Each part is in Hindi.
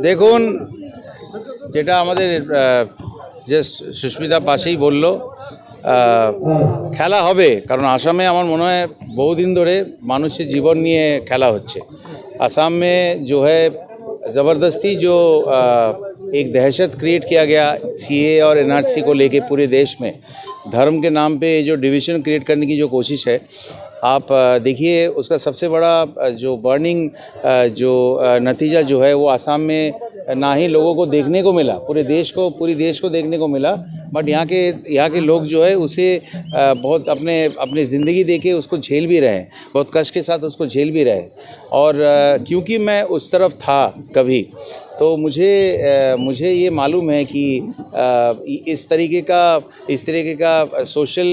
দেখুন, যেটা আমাদের জাস্ট সুস্মিতা পাশেই বললো, খেলা হবে, কারণ আসামে আমার মনে হয় বহুদিন ধরে মানুষের জীবন নিয়ে খেলা হচ্ছে। असम में जो है ज़बरदस्ती जो एक दहशत क्रिएट किया गया सीए और एनआरसी को लेके पूरे देश में, धर्म के नाम पे जो डिवीज़न क्रिएट करने की जो कोशिश है, आप देखिए उसका सबसे बड़ा जो बर्निंग जो नतीजा जो है वो असम में ना ही लोगों को देखने को मिला, पूरी देश को देखने को मिला, बट यहाँ के लोग जो है उसे बहुत अपने ज़िंदगी दे के उसको झेल भी रहे हैं, बहुत कष्ट के साथ उसको झेल भी रहे हैं। और क्योंकि मैं उस तरफ था कभी, तो मुझे ये मालूम है कि इस तरीके का सोशल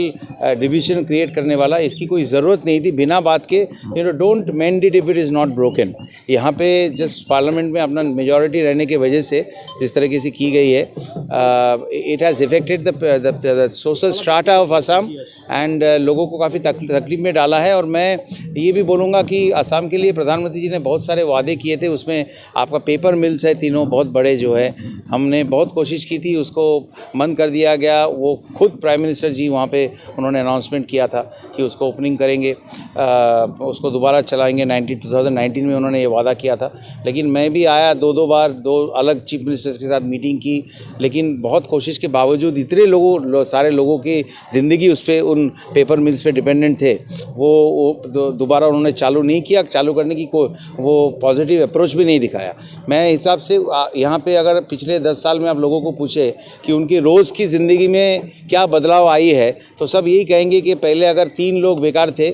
डिवीज़न क्रिएट करने वाला, इसकी कोई ज़रूरत नहीं थी। बिना बात के don't mend it if it is not broken. यहाँ पे जस्ट पार्लियामेंट में अपना मेजॉरिटी रहने के वजह से जिस तरीके से की गई है, it has affected the social strata of Assam and लोगों को काफ़ी तकलीफ में डाला है। और मैं ये भी बोलूँगा कि असम के लिए प्रधानमंत्री जी ने बहुत सारे वादे किए थे, उसमें आपका पेपर मिल्स है तीनों बहुत बड़े जो है, हमने बहुत कोशिश की थी, उसको बंद कर दिया गया। वो खुद प्राइम मिनिस्टर जी वहाँ पे उन्होंने अनाउंसमेंट किया था कि उसको ओपनिंग करेंगे, उसको दोबारा चलाएंगे। 2019 में उन्होंने ये वादा किया था, लेकिन मैं भी आया दो बार, दो अलग चीफ मिनिस्टर्स के साथ मीटिंग की, लेकिन बहुत कोशिश के बावजूद इतने सारे लोगों की ज़िंदगी उस पर, उन पेपर मिल्स पे डिपेंडेंट थे, वो दोबारा उन्होंने चालू नहीं किया। चालू करने की वो पॉजिटिव अप्रोच भी नहीं दिखाया। मैं हिसाब से यहाँ पे अगर पिछले 10 साल में आप लोगों को पूछे कि उनकी रोज़ की ज़िंदगी में क्या बदलाव आई है, तो सब यही कहेंगे कि पहले अगर 3 लोग बेकार थे,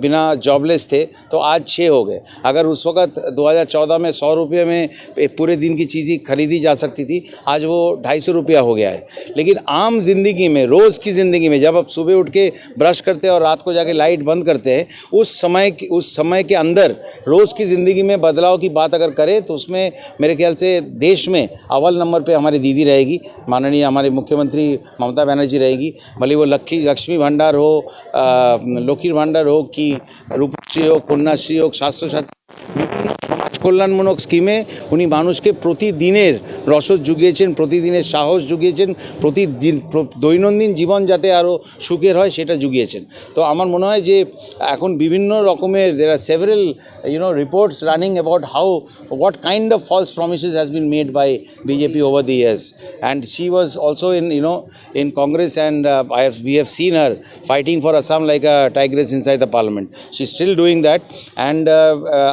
बिना जॉबलेस थे, तो आज 6 हो गए। अगर उस वक्त 2014 में 100 रुपये में पूरे दिन की चीज़ें खरीदी जा सकती थी, आज वो 250 रुपया हो गया है। लेकिन आम ज़िंदगी में, रोज़ की ज़िंदगी में, जब आप सुबह उठ के ब्रश करते हैं और रात को जाके लाइट बंद करते हैं, उस समय के अंदर रोज़ की ज़िंदगी में बदलाव की बात अगर करें, तो उसमें मेरे ख्याल से देश में अव्वल नंबर पे हमारी दीदी रहेगी, माननीय हमारे मुख्यमंत्री ममता बनर्जी रहेगी। भले वो लक्ष्मी भंडार हो, लक्ष्मीर भंडार हो, कि रूपश्री हो, कन्याश्री हो, स्वास्थ्य साथी, কল্যাণমূলক স্কিমে উনি মানুষকে প্রতিদিনের রসদ জুগিয়েছেন, প্রতিদিনের সাহস জুগিয়েছেন, প্রতিদিন দৈনন্দিন জীবন যাতে আরও সুখের হয় সেটা জুগিয়েছেন। তো আমার মনে হয় যে এখন বিভিন্ন রকমের there are several reports running about what kind of false promises has been made by BJP over the years, and she was also in Congress, and we have seen her fighting for Assam like a tigress inside the parliament. She's still doing that, and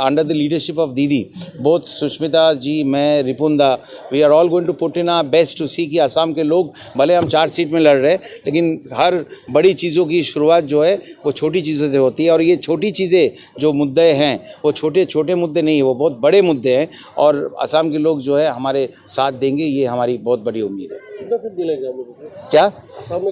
under the leadership of Didi, both Sushmita ji, मैं, Ripunda, we are all going to put in our best to see कि असम के लोग, भले हम 4 सीट में लड़ रहे हैं, लेकिन हर बड़ी चीज़ों की शुरुआत जो है वो छोटी चीज़ों से होती है। और ये छोटी चीज़ें जो मुद्दे हैं वो छोटे मुद्दे नहीं, वो बहुत बड़े मुद्दे हैं, और असम के लोग जो है हमारे साथ देंगे, ये हमारी बहुत बड़ी उम्मीद है। क्या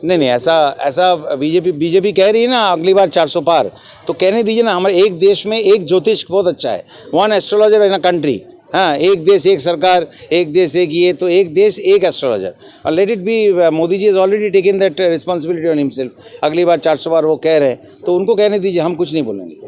नहीं, ऐसा बीजेपी कह रही है ना अगली बार 400 पार, तो कहने दीजिए ना। हमारे एक देश में एक ज्योतिष बहुत अच्छा है, 1 एस्ट्रोलॉजर इन अ कंट्री। हाँ, एक देश एक सरकार, एक देश एक ये, तो एक देश एक एस्ट्रोलॉजर, और let it be. Modi ji has already taken that responsibility on himself. अगली बार 400 बार वो कह रहे हैं, तो उनको कहने दीजिए, हम कुछ नहीं बोलेंगे।